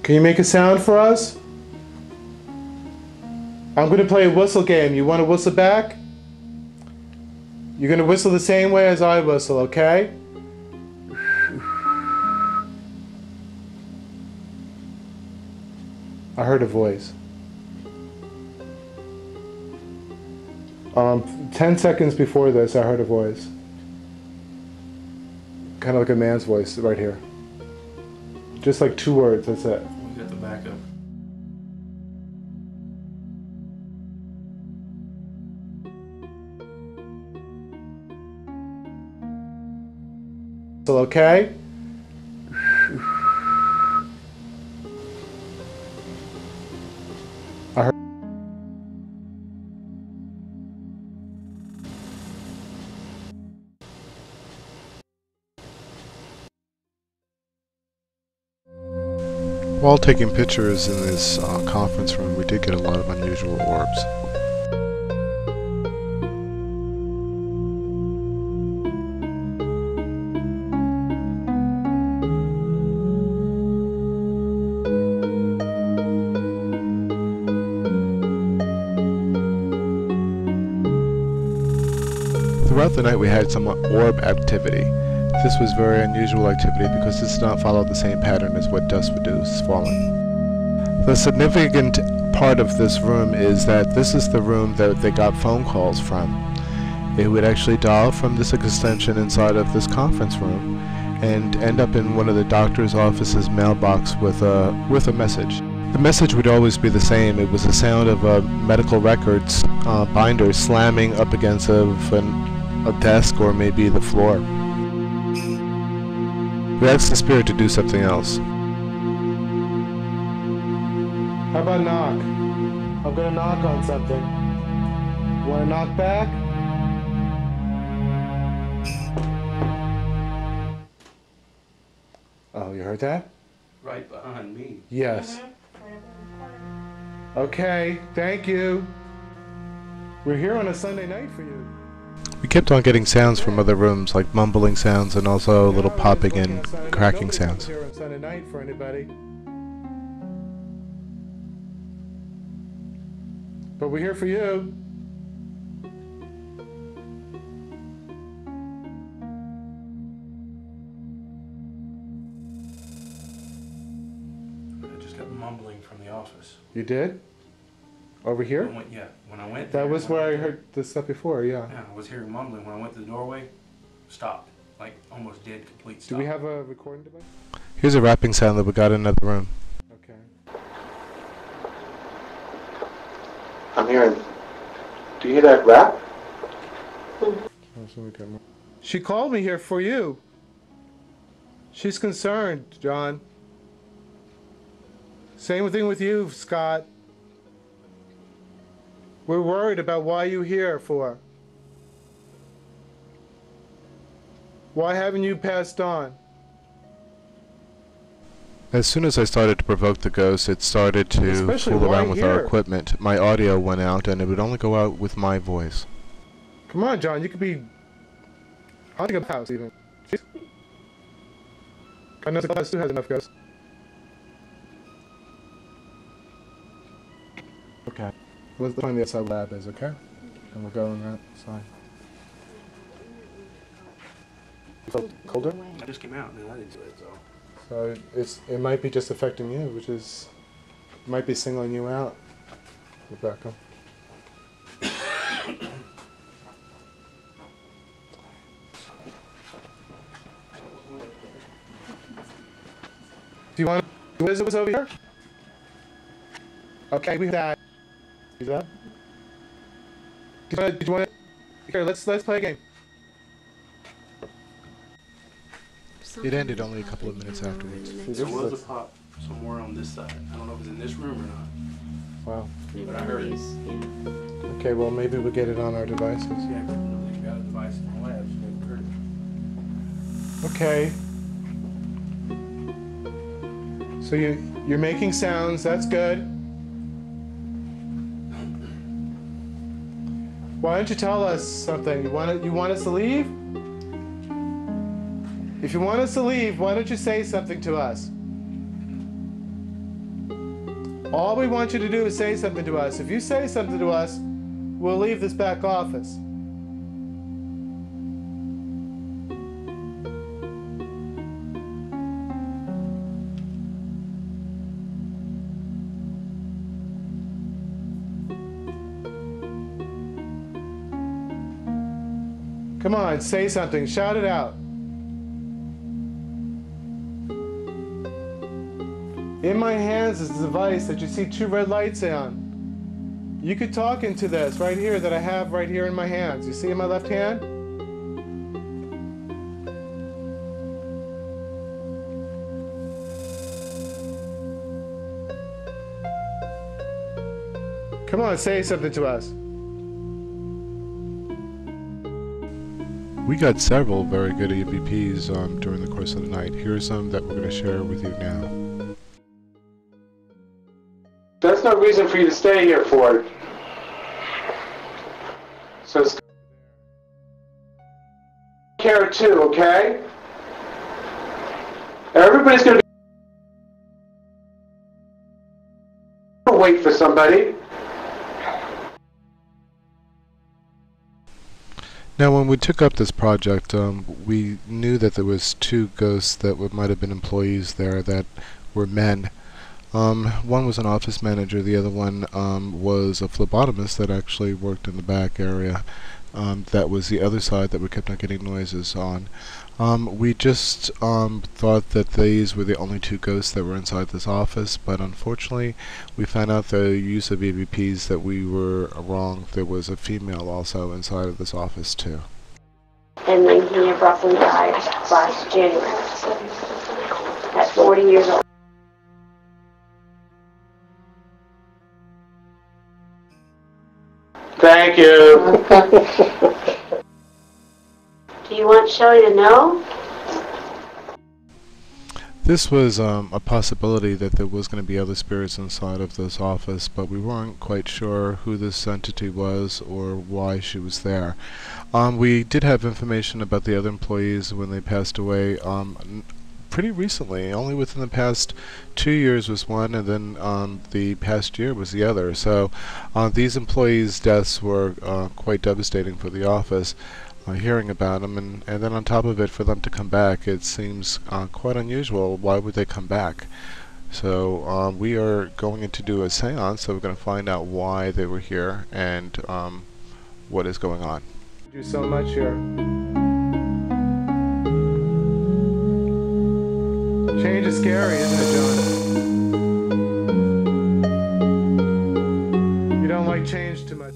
Can you make a sound for us? I'm going to play a whistle game. You want to whistle back? You're going to whistle the same way as I whistle, okay? I heard a voice. 10 seconds before this, I heard a voice. Kind of like a man's voice right here. Just like 2 words, that's it. We got the backup. Still okay? I heard. While taking pictures in this conference room, we did get a lot of unusual orbs. Throughout the night we had some orb activity. This was very unusual activity because this did not follow the same pattern as what dust would do falling. The significant part of this room is that this is the room that they got phone calls from. They would actually dial from this extension inside of this conference room and end up in one of the doctor's office's mailbox with a message. The message would always be the same. It was the sound of a medical records binder slamming up against a desk or maybe the floor. We asked the spirit to do something else. How about knock? I'm gonna knock on something. Wanna knock back? Oh, you heard that? Right behind me. Yes. Okay, thank you. We're here on a Sunday night for you. We kept on getting sounds from other rooms, like mumbling sounds and also little popping and cracking sounds. Here on Sunday night for anybody. But we're here for you. I just got mumbling from the office. You did? Over here? When I went That there, was where I heard this stuff before, yeah. Yeah, I was hearing mumbling. When I went to the doorway, stopped. Like almost dead, complete stop. Do we have a recording device? Here's a rapping sound that we got in another room. Okay. I'm hearing. Do you hear that rap? She called me here for you. She's concerned, John. Same thing with you, Scott. We're worried about why you're here for. Why haven't you passed on? As soon as I started to provoke the ghost, it started to fool around with our equipment. My audio went out, and it would only go out with my voice. Come on, John, you could be haunting a house, even. Jeez. God knows the house too has enough ghosts. Okay. Let's find the outside lab is, okay? And we'll go on that side. You feel colder? I just came out, man. I didn't do it, So it might be just affecting you, which is might be singling you out, Rebecca. Do you want to visit us over here? Okay, we have that. Is that? Did you want to? Here, let's play a game. It ended only a couple of minutes afterwards. There was a pop somewhere on this side. I don't know if it's in this room or not. Wow. But I heard it. Yeah. Okay, well maybe we'll get it on our devices. Yeah, but they've got a device in the lab, so maybe we heard it. Okay. So you're making sounds. That's good. Why don't you tell us something? You want us to leave? If you want us to leave, why don't you say something to us? All we want you to do is say something to us. If you say something to us, we'll leave this back office. Come on, say something. Shout it out. In my hands is a device that you see 2 red lights on. You could talk into this right here that I have right here in my hands. You see in my left hand? Come on, say something to us. We got several very good EVPs during the course of the night. Here's some that we're going to share with you now. That's no reason for you to stay here, Ford. So stay care too, okay? Everybody's going to wait for somebody. Now, when we took up this project, we knew that there was 2 ghosts that might have been employees there that were men. One was an office manager, the other one was a phlebotomist that actually worked in the back area. That was the other side that we kept on getting noises on. We just thought that these were the only 2 ghosts that were inside this office, but unfortunately we found out the use of EVPs that we were wrong. There was a female also inside of this office too. And then he abruptly died last January at 40 years old. Thank you. Do you want Shelley to know? This was a possibility that there was going to be other spirits inside of this office, but we weren't quite sure who this entity was or why she was there. We did have information about the other employees when they passed away pretty recently. Only within the past 2 years was one, and then the past year was the other. So these employees' deaths were quite devastating for the office. Hearing about them, and then on top of it, for them to come back, it seems quite unusual. Why would they come back? So we are going to do a seance, so we're going to find out why they were here and what is going on. You do so much here. Change is scary, isn't it, John? You don't like change too much.